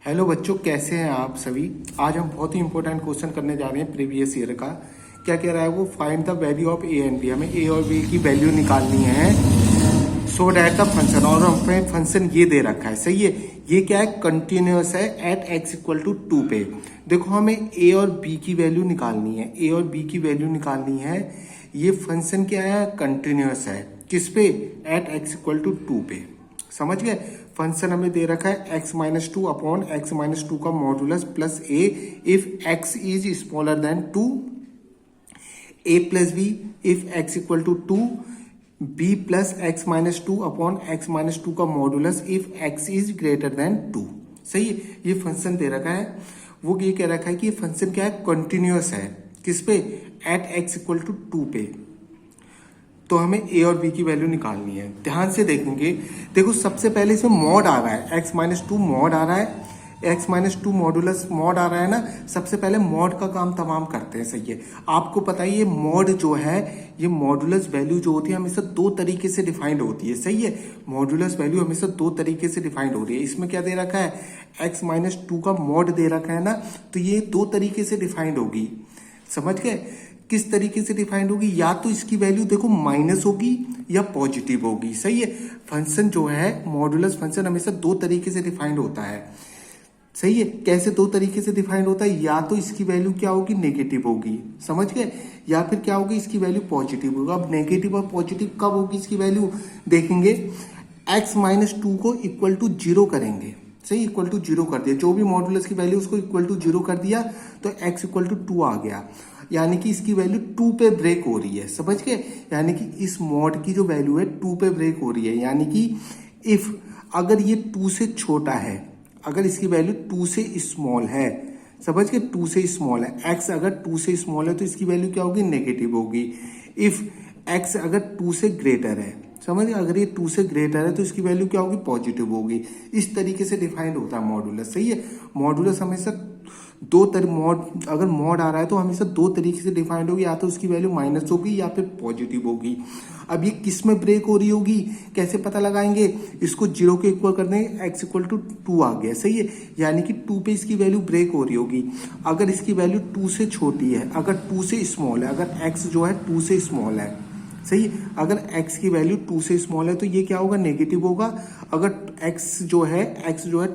Hello बच्चों, कैसे हैं आप सभी। आज हम बहुत ही इंपॉर्टेंट क्वेश्चन करने जा रहे हैं प्रीवियस ईयर का। क्या कह रहा है वो, find the value of a and b. हमें ए और बी की वैल्यू निकालनी है सो डैट द फंक्शन, और हमें फंक्शन ये दे रखा है। सही है, ये क्या है, कंटिन्यूअस है एट एक्स इक्वल टू 2 पे। देखो हमें ए और बी की वैल्यू निकालनी है, ए और बी की वैल्यू निकालनी है। ये फंक्शन क्या है, कंटिन्यूअस है। किस पे, एट एक्स इक्वल टू 2 पे। समझ गए। फंक्शन हमें दे रखा है x minus two upon x minus two का modulus plus a if x is smaller than 2, a plus b if x equal to 2, b plus x minus two upon x minus two का modulus if x is greater than 2। सही है, ये function दे रखा है। वो ये कह रखा है कि ये फंक्शन क्या है, कंटिन्यूअस है। किस पे, एट एक्स इक्वल टू 2 पे। तो हमें ए और बी की वैल्यू निकालनी है। ध्यान से देखेंगे, देखो सबसे पहले इसमें मॉड आ रहा है, एक्स माइनस टू मॉड आ रहा है, x minus two modulus mod आ रहा है ना। सबसे पहले मॉड का काम तमाम करते हैं। सही है, आपको पता है ये मॉड जो है, ये मॉडुलस वैल्यू जो होती है हमेशा दो तरीके से डिफाइंड होती है। सही है, मॉडुलस वैल्यू हमेशा दो तरीके से डिफाइंड हो रही है। इसमें क्या दे रखा है, एक्स माइनस टू का मॉड दे रखा है ना, तो ये दो तरीके से डिफाइंड होगी। समझ गए, किस तरीके से डिफाइंड होगी, या तो इसकी वैल्यू देखो माइनस होगी या पॉजिटिव होगी। सही है, फंक्शन जो है मॉडुलस फंक्शन हमेशा दो तरीके से डिफाइंड होता है। सही है, कैसे दो तरीके से डिफाइंड होता है, या तो इसकी वैल्यू क्या होगी, नेगेटिव होगी। समझ गए, या फिर क्या होगी, इसकी वैल्यू पॉजिटिव होगी। अब नेगेटिव और पॉजिटिव कब होगी इसकी वैल्यू, देखेंगे एक्स माइनस टू को इक्वल टू 0 करेंगे। सही, इक्वल टू 0 कर दिया, जो भी मॉडुलस की वैल्यू उसको इक्वल टू 0 कर दिया तो एक्स इक्वल टू 2 आ गया, यानी कि इसकी वैल्यू 2 पे ब्रेक हो रही है। समझ गए, यानी कि इस मॉड की जो वैल्यू है 2 पे ब्रेक हो रही है। यानी कि इफ अगर ये 2 से छोटा है, अगर इसकी वैल्यू 2 से स्मॉल है, समझ गए, 2 से स्मॉल है, एक्स अगर 2 से स्मॉल है तो इसकी वैल्यू क्या होगी, नेगेटिव होगी। इफ एक्स अगर 2 से ग्रेटर है, समझ गए, अगर ये 2 से ग्रेटर है तो इसकी वैल्यू क्या होगी, पॉजिटिव होगी। इस तरीके से डिफाइंड होता है मॉडुलस। सही है, मॉडुलस हमेशा मॉड, अगर मॉड आ रहा है तो हमेशा दो तरीके से डिफाइंड होगी, या तो उसकी वैल्यू माइनस होगी या फिर पॉजिटिव होगी। अब ये किस में ब्रेक हो रही होगी, कैसे पता लगाएंगे, इसको 0 के इक्वल कर देंगे, एक्स इक्वल टू 2 आ गया। सही है, यानी कि 2 पे इसकी वैल्यू ब्रेक हो रही होगी। अगर इसकी वैल्यू 2 से छोटी है, अगर 2 से स्मॉल है, अगर एक्स जो है 2 से स्मॉल है, सही है, अगर x की वैल्यू 2 से स्मॉल है तो ये क्या होगा, नेगेटिव होगा। अगर x जो है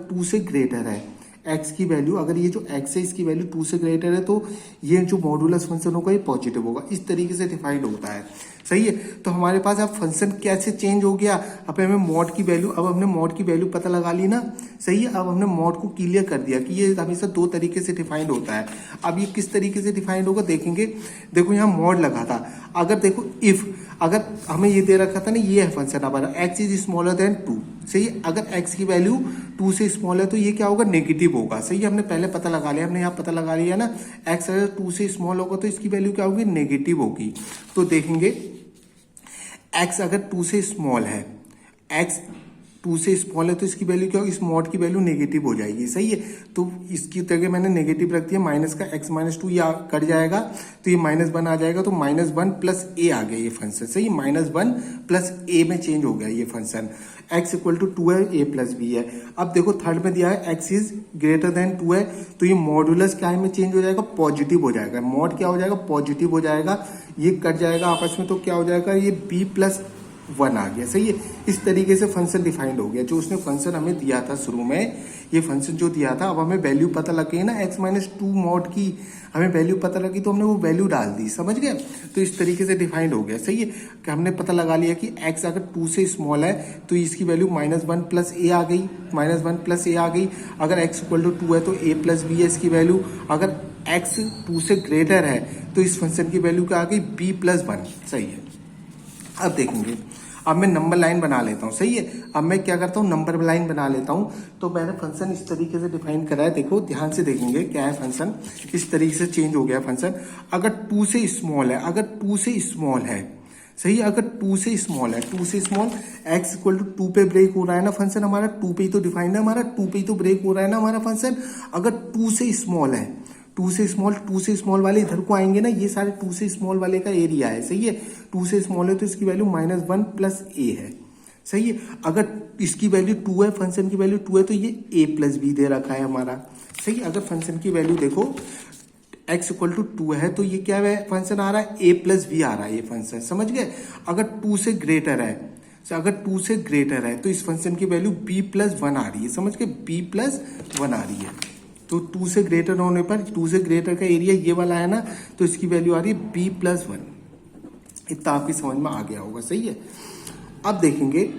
2 से ग्रेटर है, x की वैल्यू, अगर ये जो x है इसकी वैल्यू 2 से ग्रेटर है तो ये जो मॉडुलस फंक्शन होगा ये पॉजिटिव होगा। इस तरीके से डिफाइंड होता है। सही है, तो हमारे पास अब फंक्शन कैसे चेंज हो गया, अब हमें मॉड की वैल्यू, अब हमने मॉड की वैल्यू पता लगा ली ना। सही है, अब हमने मॉड को क्लियर कर दिया कि ये हमेशा दो तरीके से डिफाइंड होता है। अब ये किस तरीके से डिफाइंड होगा देखेंगे। देखो यहाँ मॉड लगा था, अगर देखो इफ, अगर हमें ये दे रखा था ना, ये है फंक्शन हमारा, एक्स इज स्मॉलर देन 2। सही है, अगर एक्स की वैल्यू 2 से स्मॉल है तो ये क्या होगा, नेगेटिव होगा। सही है, हमने पहले पता लगा लिया, हमने यहाँ पता लगा लिया ना, एक्स अगर 2 से स्मॉल होगा तो इसकी वैल्यू क्या होगी, नेगेटिव होगी। तो देखेंगे एक्स अगर 2 से स्मॉल है, एक्स 2 से स्मॉल है तो इसकी वैल्यू क्या होगी, इस मॉड की वैल्यू नेगेटिव हो जाएगी। सही है, तो इसकी जगह मैंने नेगेटिव रख दिया, माइनस का एक्स माइनस टू या कट जाएगा तो ये -1 आ जाएगा, तो -1 प्लस ए आ गया ये फंक्शन। सही है, -1 प्लस ए में चेंज हो गया ये फंक्शन। एक्स इक्वल टू 2 है, ए प्लस बी है। अब देखो थर्ड में दिया है एक्स इज ग्रेटर देन 2 है, तो ये मॉडुलस क्या में चेंज हो जाएगा, पॉजिटिव हो जाएगा। मॉड क्या हो जाएगा, पॉजिटिव हो जाएगा, ये कट जाएगा आपस में, तो क्या हो जाएगा, ये बी प्लस 1 आ गया। सही है, इस तरीके से फंक्शन डिफाइंड हो गया। जो उसने फंक्शन हमें दिया था शुरू में, ये फंक्शन जो दिया था, अब हमें वैल्यू पता लगी है ना एक्स माइनस टू मॉड की, हमें वैल्यू पता लगी तो हमने वो वैल्यू डाल दी। समझ गए, तो इस तरीके से डिफाइंड हो गया। सही है, कि हमने पता लगा लिया कि एक्स अगर 2 से स्मॉल है तो इसकी वैल्यू -1 प्लस ए आ गई, -1 प्लस ए आ गई। अगर एक्स इक्वल टू 2 है तो ए प्लस बी है इसकी वैल्यू। अगर एक्स 2 से ग्रेटर है तो इस फंक्शन की वैल्यू क्या आ गई, बी प्लस 1। सही है, अब देखेंगे, अब मैं नंबर लाइन बना लेता हूँ। सही है, अब मैं क्या करता हूँ, नंबर लाइन बना लेता हूँ। तो मैंने फंक्शन इस तरीके से डिफाइन करा है, देखो ध्यान से देखेंगे क्या है फंक्शन, इस तरीके से चेंज हो गया फंक्शन। अगर 2 से स्मॉल है, अगर 2 से स्मॉल है, सही है, अगर 2 से स्मॉल है, 2 से स्मॉल, एक्स इक्वल टू 2 पे ब्रेक हो रहा है ना फंक्शन हमारा, 2 पे ही तो डिफाइंड है हमारा, 2 पे ही तो ब्रेक हो रहा है ना हमारा फंक्शन। अगर 2 से स्मॉल है, 2 से स्मॉल वाले इधर को आएंगे ना, ये सारे 2 से स्मॉल वाले का एरिया है। सही है, 2 से स्मॉल है तो इसकी वैल्यू -1 प्लस ए है। सही है। अगर इसकी वैल्यू 2 है, फंक्शन की वैल्यू 2 है, तो ये a प्लस बी दे रखा है हमारा। सही है। अगर फंक्शन की वैल्यू देखो x इक्वल टू 2 है, तो ये क्या है, फंक्शन आ रहा है a प्लस बी आ रहा है ये फंक्शन, समझ गए। अगर 2 से ग्रेटर है, अगर 2 से ग्रेटर है तो इस फंक्शन की वैल्यू b प्लस 1 आ रही है, समझ गए, b प्लस 1 आ रही है। तो 2 से ग्रेटर होने पर, 2 से ग्रेटर का एरिया ये वाला है ना, तो इसकी वैल्यू आ रही है b प्लस 1। इतना आपकी समझ में आ गया होगा। सही है। अब देखेंगे,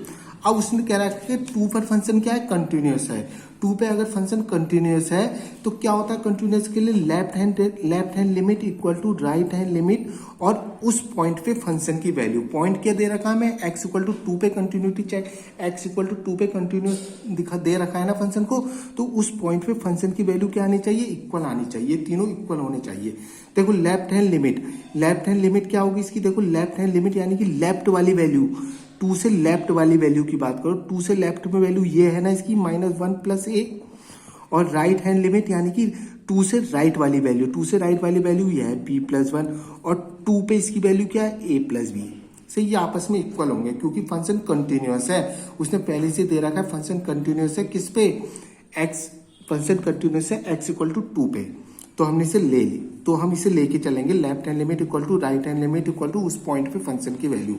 अब उसने कह रहा है कि 2 पर फंक्शन क्या है, कंटिन्यूअस है। 2 पे अगर फंक्शन कंटिन्यूअस है तो क्या होता है, कंटिन्यूअस के लिए left hand limit equal to right hand limit, और उस पॉइंट पे फंक्शन की वैल्यू, पॉइंट क्या दे रखा है हमें, x इक्वल टू 2 पे continuity check, x equal to 2 पे कंटिन्यूअस दे रखा है ना फंक्शन को, तो उस पॉइंट पे फंक्शन की वैल्यू क्या आनी चाहिए, इक्वल आनी चाहिए, तीनों इक्वल होने चाहिए। देखो लेफ्ट हैंड लिमिट क्या होगी इसकी, देखो लेफ्ट हैंड लिमिट यानी कि लेफ्ट वाली वैल्यू, 2 से लेफ्ट वाली वैल्यू की बात करो, 2 से लेफ्ट में वैल्यू ये है ना इसकी -1 प्लस a, और राइट हैंड लिमिट यानी कि 2 से राइट वाली वैल्यू, 2 से राइट वाली वैल्यू ये है b प्लस 1, और 2 पे इसकी वैल्यू क्या है, a प्लस बी। सही, ये आपस में इक्वल होंगे क्योंकि फंक्शन कंटिन्यूअस है। उसने पहले से दे रखा है फंक्शन कंटिन्यूअस है किस पे, x, फंक्शन कंटिन्यूअस है x इक्वल टू 2 पे, तो हमने इसे ले ली, तो हम इसे लेके चलेंगे left hand limit equal to right hand limit equal to उस पॉइंट पे फंक्शन की वैल्यू।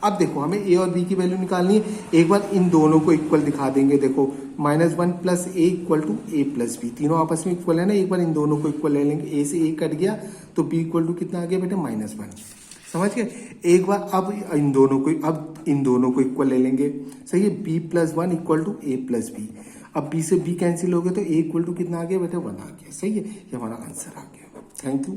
अब देखो हमें a और b की वैल्यू निकालनी है, एक बार इन दोनों को इक्वल दिखा देंगे। देखो -1 plus a equal to a plus b, तीनों आपस में इक्वल है ना, एक बार इन दोनों को इक्वल ले लेंगे, a से a कट गया तो b इक्वल टू कितना आ गया बेटा, -1, समझ गए। एक बार अब इन दोनों को इक्वल ले लेंगे। सही है, b plus 1 equal to a plus b, अब b से b कैंसिल हो गया तो a इक्वल टू कितना आ गया बेटा, 1 आ गया। सही है, ये हमारा आंसर आ गया। Thank you.